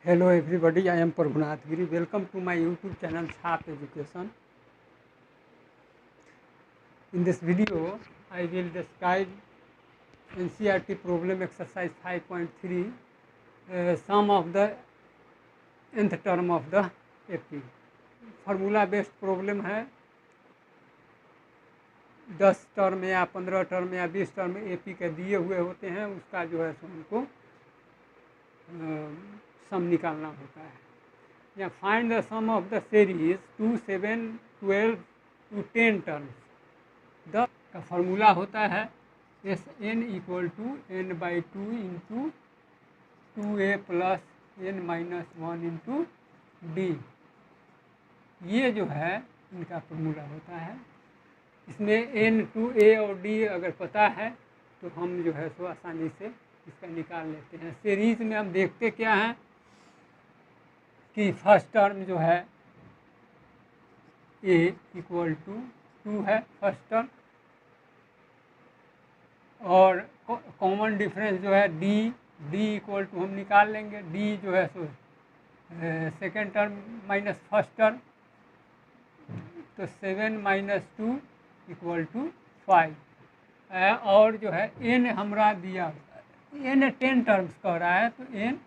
Hello everybody, I am Prabhunath Giri. Welcome to my YouTube channel Chhap Education. In this video, I will describe NCERT problem exercise 5.3, sum of the nth term of the AP. Formula based problem है। 10 term या 15 term या 20 term AP के दिए हुए होते हैं, उसका जो है सो हमको सम निकालना होता है। या find the sum of the series 2, 7, 12 to 10 terms. The का फार्मूला होता है Sn equal to n/2 into 2a plus n-1 into d। ये जो है इनका फार्मूला होता है। इसमें n, 2a और d अगर पता है तो हम जो है सो आसानी से इसका निकाल लेते हैं। सीरीज में हम देखते क्या हैं कि फर्स्ट टर्म जो है a इक्वल टू 2 है फर्स्ट टर्म, और कॉमन डिफरेंस जो है d इक्वल टू हम निकाल लेंगे। d जो है so second term minus first term, तो 7 - 2 इक्वल टू 5। और जो है n हमरा दिया, n 10 टर्म्स कह रहा है तो n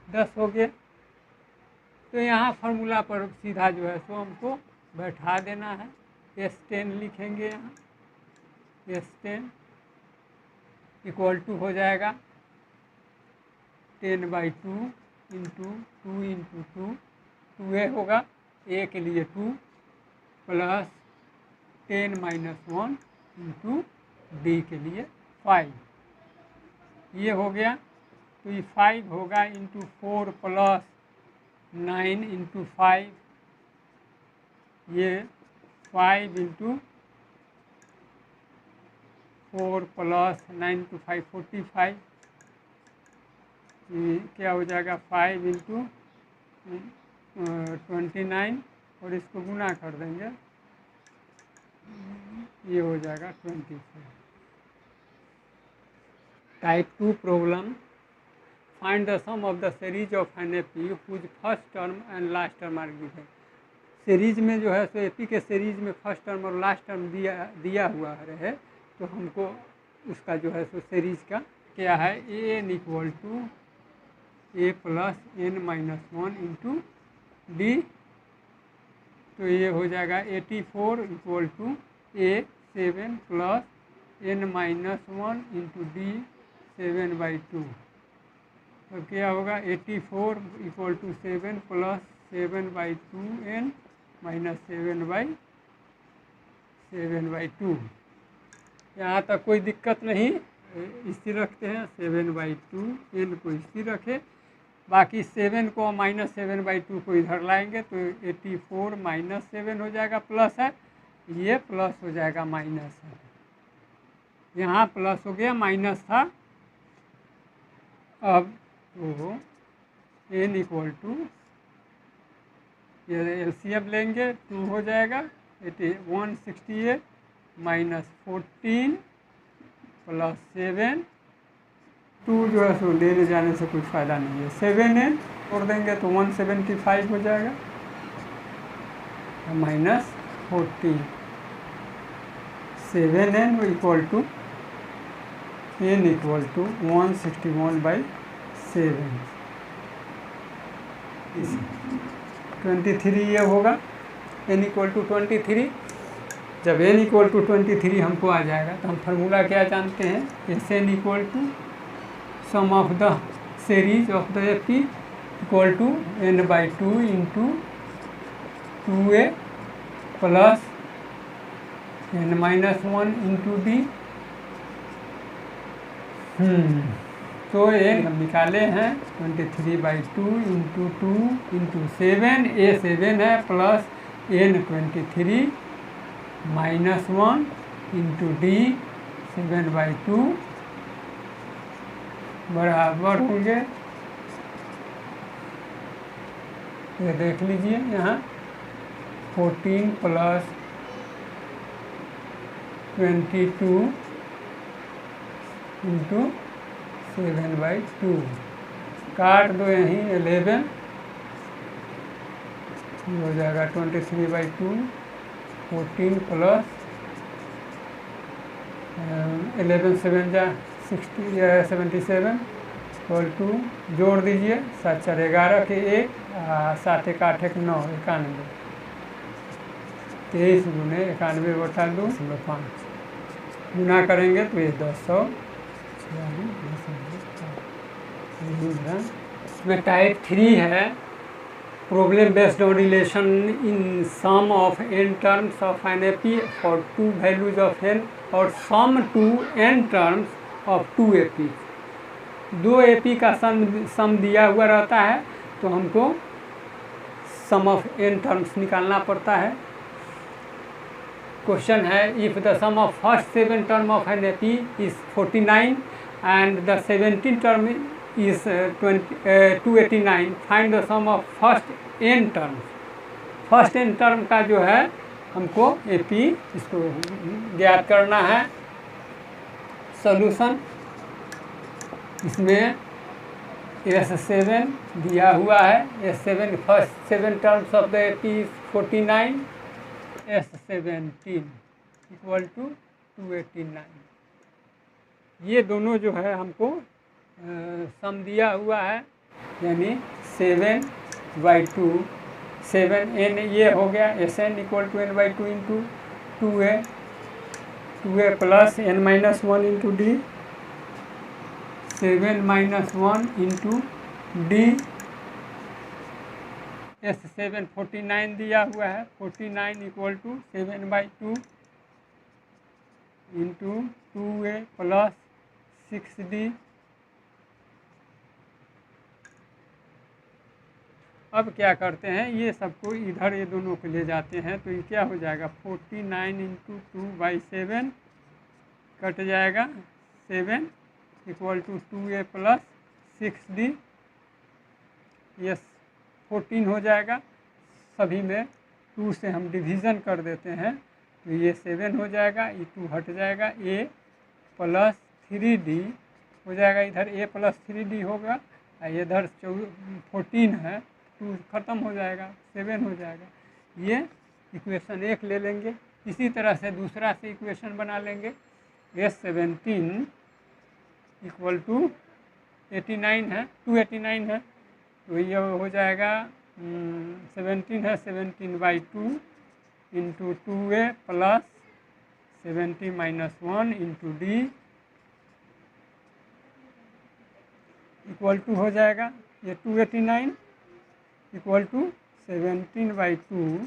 10 हो गए। तो यहाँ फार्मूला पर सीधा जो है सो हमको बैठा देना है। S10 लिखेंगे, यहाँ S10 इक्वल टू हो जाएगा 10/2 इंटू 2 इंटू 2, 2a होगा, a के लिए 2 प्लस 10 - 1 इंटू d के लिए 5। ये हो गया। तो ये 5 होगा इंटू 4 प्लस 9 इंटू 5, ये 5 इंटू 4 प्लस 9 to 5 45। ये क्या हो जाएगा 5 इंटू 29, और इसको गुना कर देंगे, ये हो जाएगा 24। Type 2 problem, find the sum of the series of an AP whose first term and last term are given. Series में जो है सो AP के सीरीज में फर्स्ट टर्म और लास्ट टर्म दिया हुआ रहे, तो हमको उसका जो है सो सीरीज का क्या है an equal to a plus n-1 into d। तो ये हो जाएगा 84 equal to a 7 plus n-1 into d 7/2। तो क्या होगा 84 equal to 7 plus 7/2 n minus 7/2। यहाँ तक कोई दिक्कत नहीं, स्थिर रखते हैं। 7/2 n को स्थिर रखे, बाकी 7 को माइनस 7/2 को इधर लाएंगे तो 84 - 7 हो जाएगा, प्लस है, ये प्लस हो जाएगा माइनस है। यहाँ प्लस हो गया, माइनस था। अब तो n इक्वल टू, ये LCM लेंगे, 2 हो जाएगा, 168 माइनस 14 प्लस 7। 2 जो है सो लेने जाने से कुछ फ़ायदा नहीं है। 7n छोड़ देंगे तो 175 हो जाएगा, minus 14। 7n equal to n equal to 161/7। 23 ये होगा, n इक्वल टू 23। जब n इक्वल टू 23 हमको आ जाएगा तो हम फार्मूला क्या जानते हैं, Sn equal to sum of the series of the AP equal to n/2 into 2a plus n-1 into d। तो n हम निकाले हैं 23/2 इंटू 2 इंटू 7, a 7 है, plus n23 minus 1 into d 7/2 बराबर होंगे, ये देख लीजिए यहाँ 14 प्लस 22 इंटू 7/2, काट दो यहीं 11 ये हो जाएगा 23/2, 14 प्लस 11 7 जा 77 इक्वल टू, जोड़ दीजिए 7 4 11 के 1, 7 1 8 1 9, 91, 23 गुने 91/2.5 गुना करेंगे तो ये 1046 में टाइप 3 है। Problem based on relation in sum of n terms of an AP for 2 values of n और sum to n terms of 2 AP। 2 AP का सम दिया हुआ रहता है तो हमको सम ऑफ n टर्म्स निकालना पड़ता है। क्वेश्चन है, if the sum of first 7 term of an AP is 49 and the 17 term is 289, find the sum of first n term. First n term का जो है हमको AP इसको ज्ञात करना है। सॉल्यूशन, इसमें S7 दिया हुआ है। S7 first 7 terms of the AP is 49, S17 equal to 289। ये दोनों जो है हमको सम दिया हुआ है, यानी 7/2, 7n ये हो गया, Sn equal to n/2 into 2a plus n-1 into d, 7 - 1 into d। S7 49 दिया हुआ है, 49 equal to 7/2 into 2a plus 6d। अब क्या करते हैं, ये सबको इधर ये दोनों को ले जाते हैं तो ये क्या हो जाएगा, 49 इंटू 2/7 कट जाएगा, 7 equal to 2a plus 6d। ये 14 हो जाएगा। सभी में 2 से हम डिवीज़न कर देते हैं तो ये 7 हो जाएगा, ये 2 हट जाएगा, a प्लस 3d हो जाएगा, इधर a प्लस 3d होगा, इधर 14 है, 2 ख़त्म हो जाएगा, 7 हो जाएगा। ये इक्वेशन 1 ले लेंगे। इसी तरह से दूसरा से इक्वेशन बना लेंगे। S17 इक्वल टू 89 है, 289 है, तो ये हो जाएगा 17 है, 17/2 into 2a plus 70 - 1 into d equal to हो जाएगा, ये 289 equal to 17/2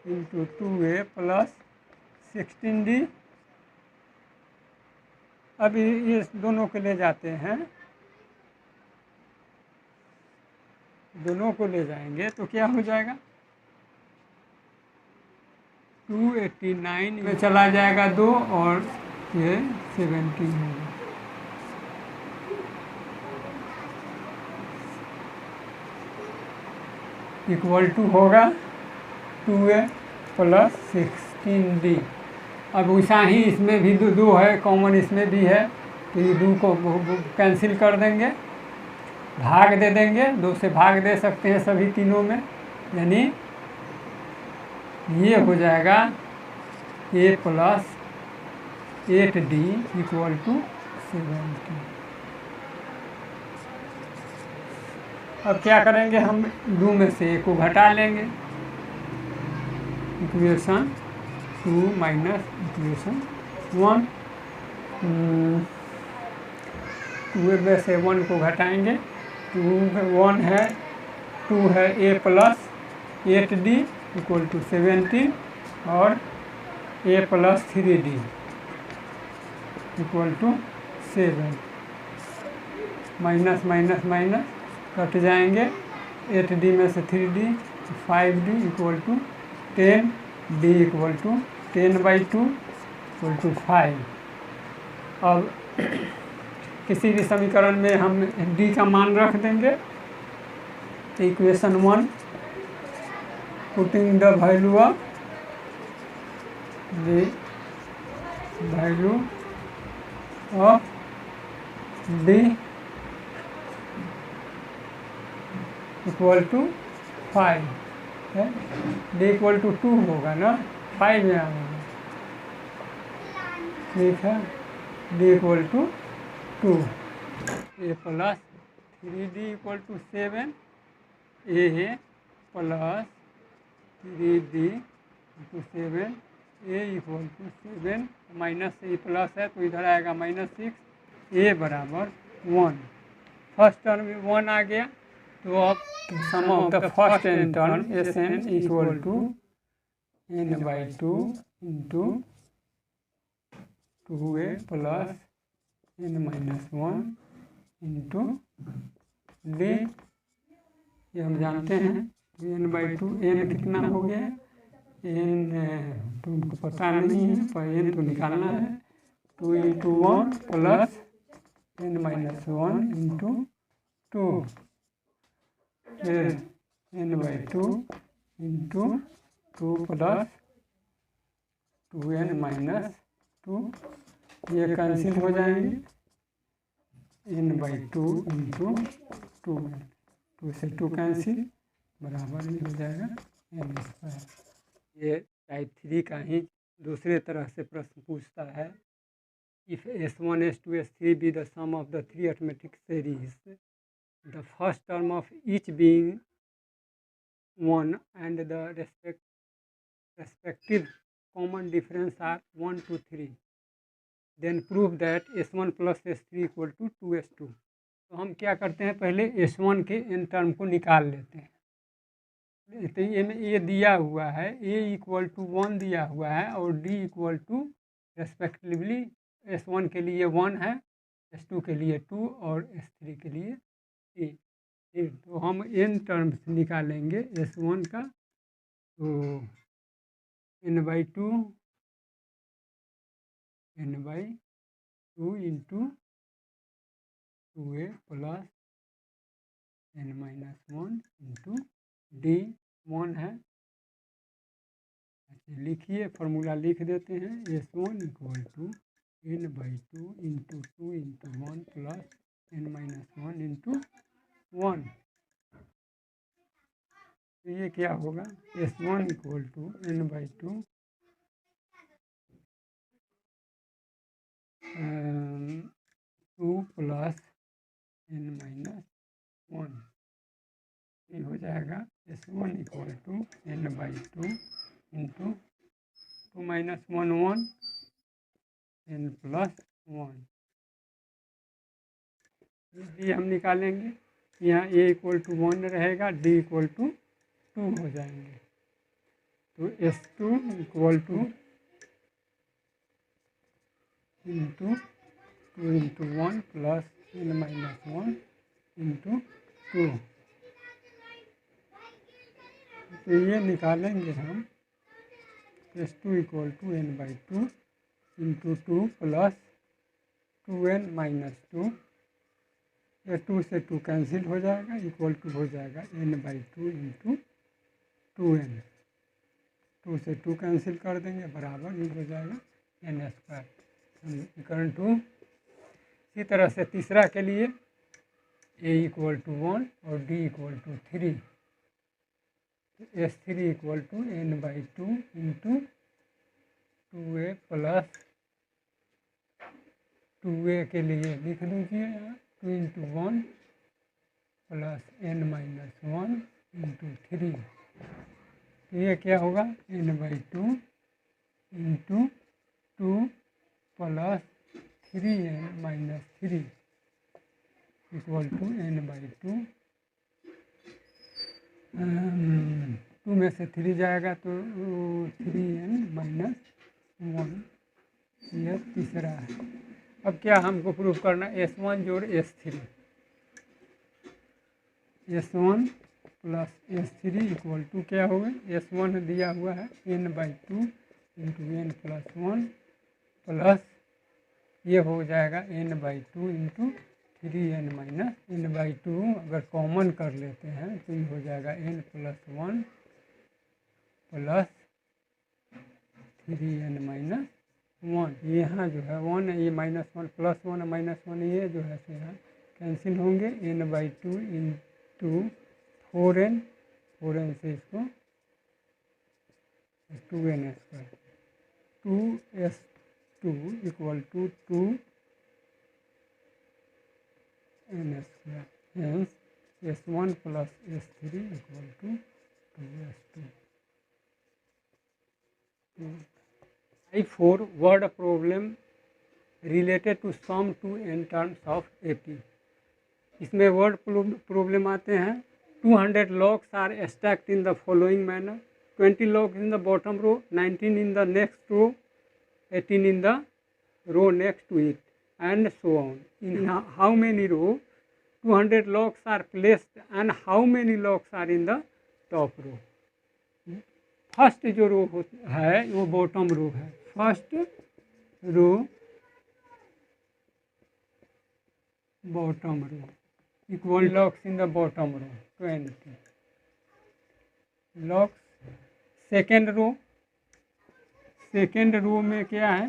into 2a plus 16d। अब ये दोनों को ले जाते हैं, दोनों को ले जाएंगे तो क्या हो जाएगा, 289 में चला जाएगा 2 और ये 17 होगा। इक्वल टू होगा 2a प्लस 16d। अब वैसा ही इसमें भी 2 है, कॉमन इसमें भी है, तो ये 2 को कैंसिल कर देंगे, भाग दे देंगे, 2 से भाग दे सकते हैं सभी तीनों में, यानी ये हो जाएगा a plus 8d equal to 17। अब क्या करेंगे, हम 2 में से 1 को घटा लेंगे, इक्वेशन 2 माइनस इक्वेशन 1, 2 में से 1 को घटाएंगे, 1 है, 2 है a plus 8d equal to 17 और a plus 3d equal to 7, minus minus minus cut जाएंगे, 8d में से 3d, 5d equal to 10, d equal to 10/2 equal to 5। अब किसी भी समीकरण में हम d का मान रख देंगे, equation 1 putting the value of d equal to 5। है, डी इक्वल टू 2 होगा ना, 5 यहाँ होगा, ठीक है, d equal to 2, a plus 3d equal to 7, a plus 3d into 7, a equal to 7, minus a plus है तो इधर आएगा -6, ए बराबर 1। फर्स्ट टर्म में 1 आ गया, तो अब sum of the first n term S n equal to n/2 into 2a plus n-1 into d, ये हम जानते हैं n/2, n कितना हो गया, n तुमको पता नहीं है पर n तो निकालना है, 2 इंटू 1 प्लस n-1 इंटू 2, फिर n/2 इंटू 2 प्लस 2n-2, ये कैंसिल हो जाएंगे, n/2 इंटू 2, 2 से 2 कैंसिल, बराबर ये हो जाएगा n²। ये टाइप 3 का ही दूसरे तरह से प्रश्न पूछता है, if S1 S2 S3 be the sum of the 3 arithmetic series, the first term of each being 1 and the respective common difference are 1 to 3, then prove that S1 plus S3 equal to 2S2। तो हम क्या करते हैं, पहले S1 के n term को निकाल लेते हैं, तो ये में ए दिया हुआ है, ए इक्वल टू 1 दिया हुआ है और D equal to respectively S1 के लिए 1 है, S2 के लिए 2 और S3 के लिए 3। तो हम n टर्म्स निकालेंगे S1 का, तो n/2 into 2a plus n-1 into D 1 है। अच्छा लिखिए, फार्मूला लिख देते हैं, S1 equal to n/2 into 2 into 1 plus n-1 into 1। तो ये क्या होगा, S1 equal to n/2 2 plus n-1, ये हो जाएगा S1 equal to n/2 into 2 - 1 1 n plus 1, d हम निकालेंगे, यहाँ a इक्वल टू 1 रहेगा, डी इक्वल टू 2 हो जाएंगे, तो S2 equal two into 2 into 1 plus n-1 into 2, तो ये निकालेंगे हम, S2 equal to n/2 into 2 plus 2n-2, ये 2 से 2 कैंसिल हो जाएगा, इक्वल टू हो जाएगा n/2 इंटू 2n, 2 से 2 कैंसिल कर देंगे, बराबर ये हो जाएगा n²। समीकरण 2। इसी तरह से तीसरा के लिए a इक्वल टू 1 और d equal to 3, S3 equal to n/2 into 2a plus 2a के लिए लिख लीजिए यहाँ 2 इंटू 1 प्लस n-1 इंटू 3, तो ये क्या होगा, n/2 into 2 plus 3n-3 equal to n/2, 2 में से 3 जाएगा तो 3n-1, यह तीसरा है। अब क्या हमको प्रूफ करना, S1 जोड़ S3, S1 प्लस S3 इक्वल टू क्या होगा, S1 दिया हुआ है n/2 into n plus 1 plus ये हो जाएगा n/2 इंटू 3n-2, अगर कॉमन कर लेते हैं तो ये हो जाएगा n प्लस 1 प्लस 3n-1, यहाँ जो है 1 है, ये -1 प्लस 1 -1, ये जो है यहाँ कैंसिल होंगे, n/2 इंटू 4n से इसको 2n², 2s2 equal to 2n², hence s1 प्लस s3 equal to 2s2। 4 word problem related to sum to n terms of AP। इसमें वर्ड प्रॉब्लम आते हैं। 200 logs are stacked in the following manner: 20 logs in the bottom row, 19 in the next row, 18 in the row next to it, and so on. In how many rows 200 logs are placed and how many logs are in the top row? First जो row है वो bottom row है। First row bottom row equal logs in the bottom row 20 logs. Second row में क्या है?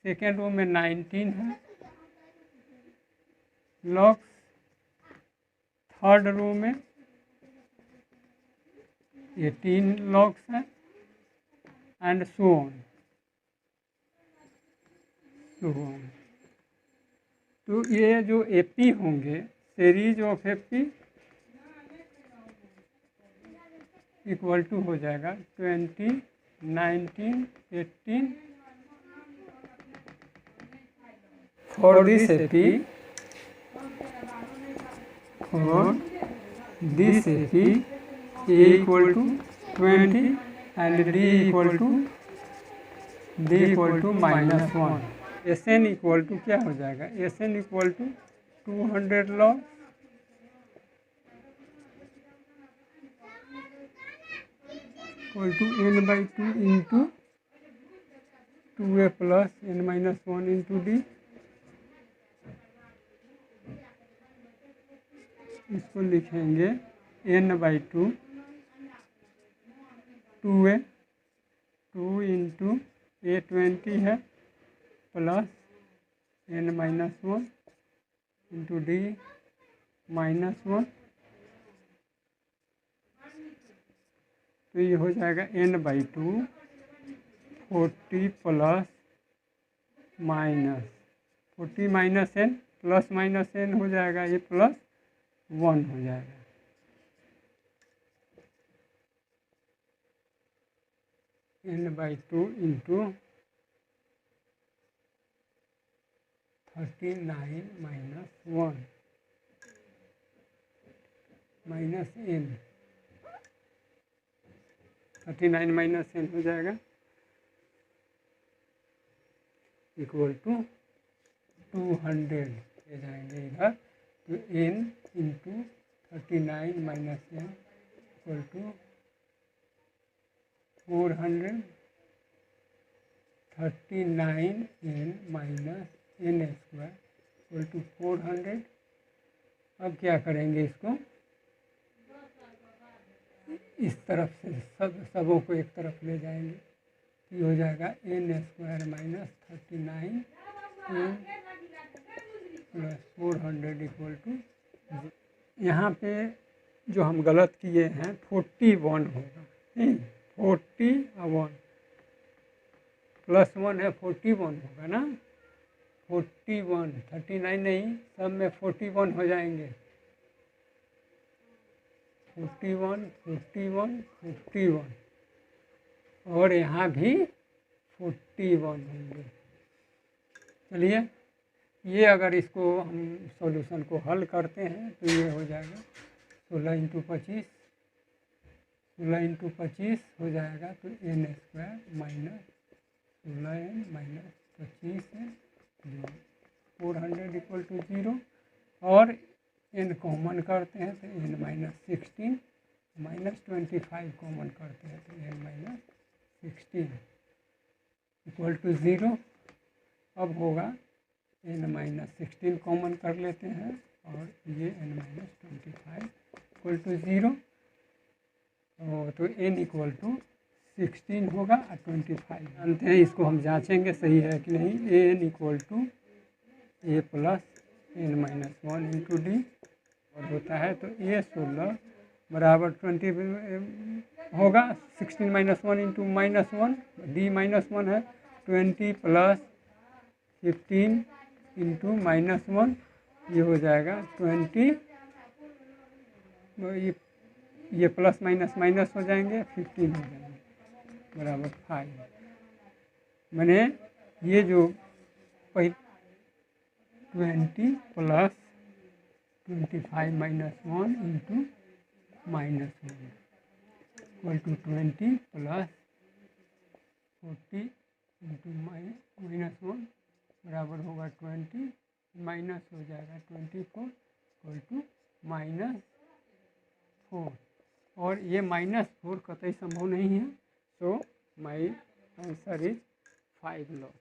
Second row में 19 है locks. Third row में 18 लॉक्स हैं एंड सो ऑन। तो ये जो एपी होंगे, series of AP equal to हो जाएगा 20, 19, 18 for this AP, A equal to 20 and D equal to -1। Sn equal to क्या हो जाएगा? Sn equal to 200 log equal to n/2 into 2a plus n-1 into D। इसको लिखेंगे n/2 2a 2 into a20 है plus n-1 into D -1। तो ये हो जाएगा n/2 40 plus minus 40 minus n plus minus n हो जाएगा, ये प्लस 1 हो जाएगा। n/2 into 39 minus 1 minus n, 39 minus n हो जाएगा इक्वल टू 200 ले जाएंगे इधर। तो n into 39 minus n equal to 400, 39n minus n² equal to 400। अब क्या करेंगे? इसको इस तरफ से सबों को एक तरफ ले जाएंगे। ये हो जाएगा n² minus 39n plus 400 equal to. यहाँ पे जो हम गलत किए हैं 41 होगा, 41 प्लस 1 है 41 होगा ना। 41 39 नहीं, सब में 41 हो जाएंगे। 41 41 41 और यहाँ भी 41 होंगे। चलिए, ये अगर इसको हम सॉल्यूशन को हल करते हैं तो ये हो जाएगा 16 इंटू 25, 16 इंटू 25 हो जाएगा तो n² माइनस 16n माइनस 25 है 400 इक्वल टू 0। और n कॉमन करते हैं तो n माइनस 16 माइनस 25 कॉमन करते हैं तो n माइनस 16 इक्वल टू 0। अब होगा n माइनस 16 कॉमन कर लेते हैं और ये n माइनस 25 इक्वल टू 0। तो n इक्वल टू 16 होगा और 25 जानते हैं। इसको हम जांचेंगे सही है कि नहीं। n equal to a plus n-1 into d और होता है तो a 16 बराबर 20 होगा। 16 minus one into minus one, D minus one है, 20 प्लस 15 इंटू माइनस वन, ये हो जाएगा 20, ये प्लस माइनस माइनस हो जाएंगे, 15 हो जाएंगे बराबर 5। मैंने ये जो 20 plus 25 minus one into minus one equal to 20 plus 40 into minus one बराबर होगा 20, माइनस हो जाएगा 24 इक्वल टू -4, और ये -4 कतई संभव नहीं है। सो माई आंसर इज 5 लॉग।